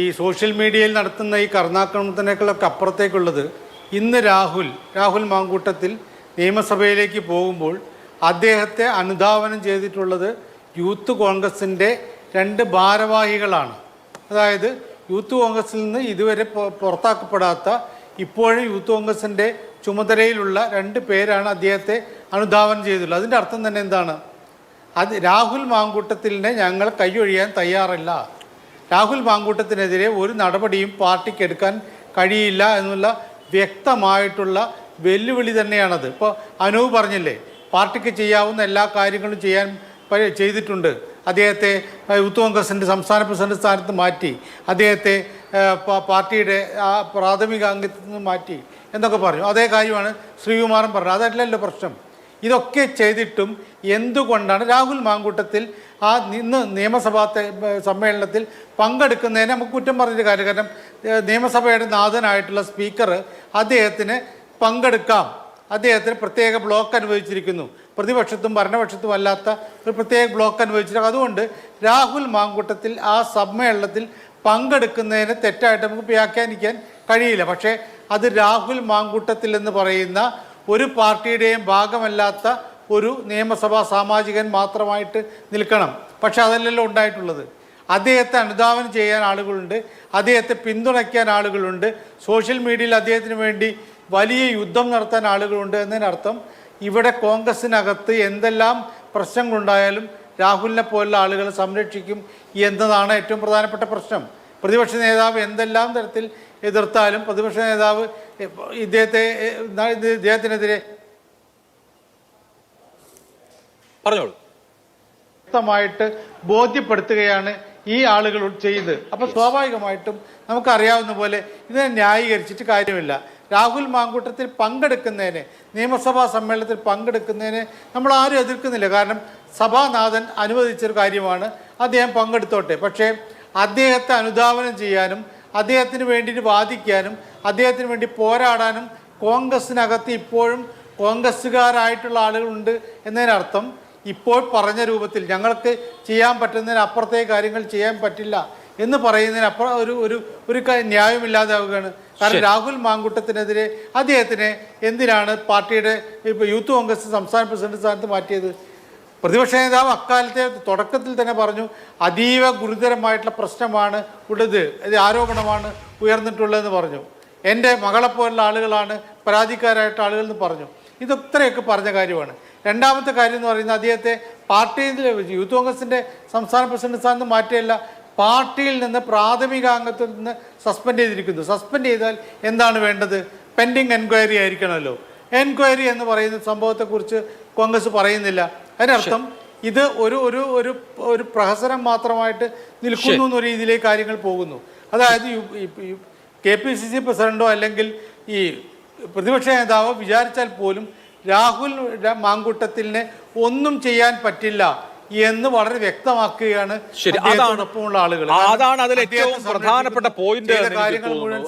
ഈ സോഷ്യൽ മീഡിയയിൽ നടത്തുന്ന ഈ കടന്നാക്രമണത്തിനേക്കാളൊക്കെ അപ്പുറത്തേക്കുള്ളത് ഇന്ന് രാഹുൽ മാങ്കൂട്ടത്തിൽ നിയമസഭയിലേക്ക് പോകുമ്പോൾ അദ്ദേഹത്തെ അനുധാവനം ചെയ്തിട്ടുള്ളത് യൂത്ത് കോൺഗ്രസിൻ്റെ 2 ഭാരവാഹികളാണ്. അതായത് യൂത്ത് കോൺഗ്രസിൽ നിന്ന് ഇതുവരെ പുറത്താക്കപ്പെടാത്ത ഇപ്പോഴും യൂത്ത് കോൺഗ്രസിൻ്റെ ചുമതലയിലുള്ള 2 പേരാണ് അദ്ദേഹത്തെ അനുധാവനം ചെയ്തിട്ടുള്ളത്. അതിൻ്റെ അർത്ഥം തന്നെ എന്താണ്? അത് രാഹുൽ മാങ്കൂട്ടത്തിലിനെ ഞങ്ങൾ കൈയൊഴിയാൻ തയ്യാറല്ല. രാഹുൽ മാങ്കൂട്ടത്തിനെതിരെ ഒരു നടപടിയും പാർട്ടിക്ക് എടുക്കാൻ കഴിയില്ല എന്നുള്ള വ്യക്തമായിട്ടുള്ള വെല്ലുവിളി തന്നെയാണത്. ഇപ്പോൾ അനൂപ് പറഞ്ഞില്ലേ, പാർട്ടിക്ക് ചെയ്യാവുന്ന എല്ലാ കാര്യങ്ങളും ചെയ്തിട്ടുണ്ട്. അദ്ദേഹത്തെ യൂത്ത് കോൺഗ്രസിൻ്റെ സംസ്ഥാന പ്രസിഡന്റ് സ്ഥാനത്ത് മാറ്റി, അദ്ദേഹത്തെ പാർട്ടിയുടെ പ്രാഥമിക അംഗത്തിൽ നിന്ന് മാറ്റി എന്നൊക്കെ പറഞ്ഞു. അതേ കാര്യമാണ് ശ്രീകുമാരൻ പറഞ്ഞത്. അതല്ലല്ലോ പ്രശ്നം. ഇതൊക്കെ ചെയ്തിട്ടും എന്തുകൊണ്ടാണ് രാഹുൽ മാങ്കൂട്ടത്തിൽ ഇന്ന് നിയമസഭാ സമ്മേളനത്തിൽ പങ്കെടുക്കുന്നതിന് നമുക്ക് കുറ്റം പറഞ്ഞൊരു കാര്യം? കാരണം നിയമസഭയുടെ നാഥനായിട്ടുള്ള സ്പീക്കർ അദ്ദേഹത്തിന് പങ്കെടുക്കാം, അദ്ദേഹത്തിന് പ്രത്യേക ബ്ലോക്ക് അനുവദിച്ചിരിക്കുന്നു. പ്രതിപക്ഷത്തും ഭരണപക്ഷത്തും അല്ലാത്ത ഒരു പ്രത്യേക ബ്ലോക്ക് അനുവദിച്ചിരിക്കും. അതുകൊണ്ട് രാഹുൽ മാങ്കൂട്ടത്തിൽ ആ സമ്മേളനത്തിൽ പങ്കെടുക്കുന്നതിന് തെറ്റായിട്ട് നമുക്ക് വ്യാഖ്യാനിക്കാൻ കഴിയില്ല. പക്ഷേ അത് രാഹുൽ മാങ്കൂട്ടത്തിൽ എന്ന് പറയുന്ന ഒരു പാർട്ടിയുടെയും ഭാഗമല്ലാത്ത ഒരു നിയമസഭാ സാമാജികൻ മാത്രമായിട്ട് നിൽക്കണം. പക്ഷെ അതല്ലല്ലോ ഉണ്ടായിട്ടുള്ളത്. അദ്ദേഹത്തെ അനുധാവനം ചെയ്യാൻ ആളുകളുണ്ട്, അദ്ദേഹത്തെ പിന്തുണയ്ക്കാൻ ആളുകളുണ്ട്, സോഷ്യൽ മീഡിയയിൽ അദ്ദേഹത്തിന് വേണ്ടി വലിയ യുദ്ധം നടത്താൻ ആളുകളുണ്ട്. എന്നതിനർത്ഥം ഇവിടെ കോൺഗ്രസിനകത്ത് എന്തെല്ലാം പ്രശ്നങ്ങളുണ്ടായാലും രാഹുലിനെ പോലുള്ള ആളുകളെ സംരക്ഷിക്കും എന്നതാണ് ഏറ്റവും പ്രധാനപ്പെട്ട പ്രശ്നം. പ്രതിപക്ഷ നേതാവ് എന്തെല്ലാം തരത്തിൽ എതിർത്താലും പ്രതിപക്ഷ നേതാവ് ഇദ്ദേഹത്തിനെതിരെ പറഞ്ഞോളൂ വ്യക്തമായിട്ട് ബോധ്യപ്പെടുത്തുകയാണ് ഈ ആളുകൾ ചെയ്യുന്നത്. അപ്പോൾ സ്വാഭാവികമായിട്ടും നമുക്കറിയാവുന്ന പോലെ ഇതിനെ ന്യായീകരിച്ചിട്ട് കാര്യമില്ല. രാഹുൽ മാങ്കൂട്ടത്തിൽ പങ്കെടുക്കുന്നതിന്, നിയമസഭാ സമ്മേളനത്തിൽ പങ്കെടുക്കുന്നതിന് നമ്മൾ ആരും എതിർക്കുന്നില്ല. കാരണം സഭാനാഥൻ അനുവദിച്ചൊരു കാര്യമാണ്, അദ്ദേഹം പങ്കെടുത്തോട്ടെ. പക്ഷേ അദ്ദേഹത്തെ അനുധാവനം ചെയ്യാനും അദ്ദേഹത്തിന് വേണ്ടി വാദിക്കാനും അദ്ദേഹത്തിന് വേണ്ടി പോരാടാനും കോൺഗ്രസിനകത്ത് ഇപ്പോഴും കോൺഗ്രസ്സുകാരായിട്ടുള്ള ആളുകളുണ്ട് എന്നതിനർത്ഥം ഇപ്പോൾ പറഞ്ഞ രൂപത്തിൽ ഞങ്ങൾക്ക് ചെയ്യാൻ പറ്റുന്നതിന് അപ്പുറത്തെ കാര്യങ്ങൾ ചെയ്യാൻ പറ്റില്ല എന്ന് പറയുന്നതിനപ്പുറം ഒരു ന്യായമില്ലാതാവുകയാണ്. കാരണം രാഹുൽ മാങ്കൂട്ടത്തിനെതിരെ അദ്ദേഹത്തിനെ എന്തിനാണ് പാർട്ടിയുടെ യൂത്ത് കോൺഗ്രസ് സംസ്ഥാന പ്രസിഡന്റ് സ്ഥാനത്ത് മാറ്റിയത്? പ്രതിപക്ഷ നേതാവ് അക്കാലത്തെ തുടക്കത്തിൽ തന്നെ പറഞ്ഞു, അതീവ ഗുരുതരമായിട്ടുള്ള പ്രശ്നമാണ് ഉള്ളത്, ഇത് ആരോപണമാണ് ഉയർന്നിട്ടുള്ളതെന്ന് പറഞ്ഞു. എൻ്റെ മകളെപ്പോലുള്ള ആളുകളാണ് പരാതിക്കാരായിട്ട് ആളുകൾ എന്ന് പറഞ്ഞു. ഇതൊത്രയൊക്കെ പറഞ്ഞ കാര്യമാണ്. രണ്ടാമത്തെ കാര്യം എന്ന് പറയുന്നത് അദ്ദേഹത്തെ പാർട്ടിയിൽ യൂത്ത് കോൺഗ്രസിൻ്റെ സംസ്ഥാന പ്രസിഡന്റ് സ്ഥാനത്ത് മാറ്റിയല്ല, പാർട്ടിയിൽ നിന്ന് പ്രാഥമിക അംഗത്തിൽ നിന്ന് സസ്പെൻഡ് ചെയ്തിരിക്കുന്നു. സസ്പെൻഡ് ചെയ്താൽ എന്താണ് വേണ്ടത്? Pending enquiry ആയിരിക്കണമല്ലോ. എൻക്വയറി എന്ന് പറയുന്ന സംഭവത്തെക്കുറിച്ച് കോൺഗ്രസ് പറയുന്നില്ല. അതിനർത്ഥം ഇത് ഒരു പ്രഹസനം മാത്രമായിട്ട് നിൽക്കുന്നു എന്ന രീതിയിലേക്ക് കാര്യങ്ങൾ പോകുന്നു. അതായത് KPCC പ്രസിഡന്റോ അല്ലെങ്കിൽ ഈ പ്രതിപക്ഷ നേതാവോ വിചാരിച്ചാൽ പോലും രാഹുൽ മാങ്കൂട്ടത്തിലിനെ ഒന്നും ചെയ്യാൻ പറ്റില്ല എന്ന് വളരെ വ്യക്തമാക്കുകയാണ് അതാണ് അതിൽ ഏറ്റവും പ്രധാനപ്പെട്ട പോയിന്റ്. കാര്യങ്ങൾ മുഴുവൻ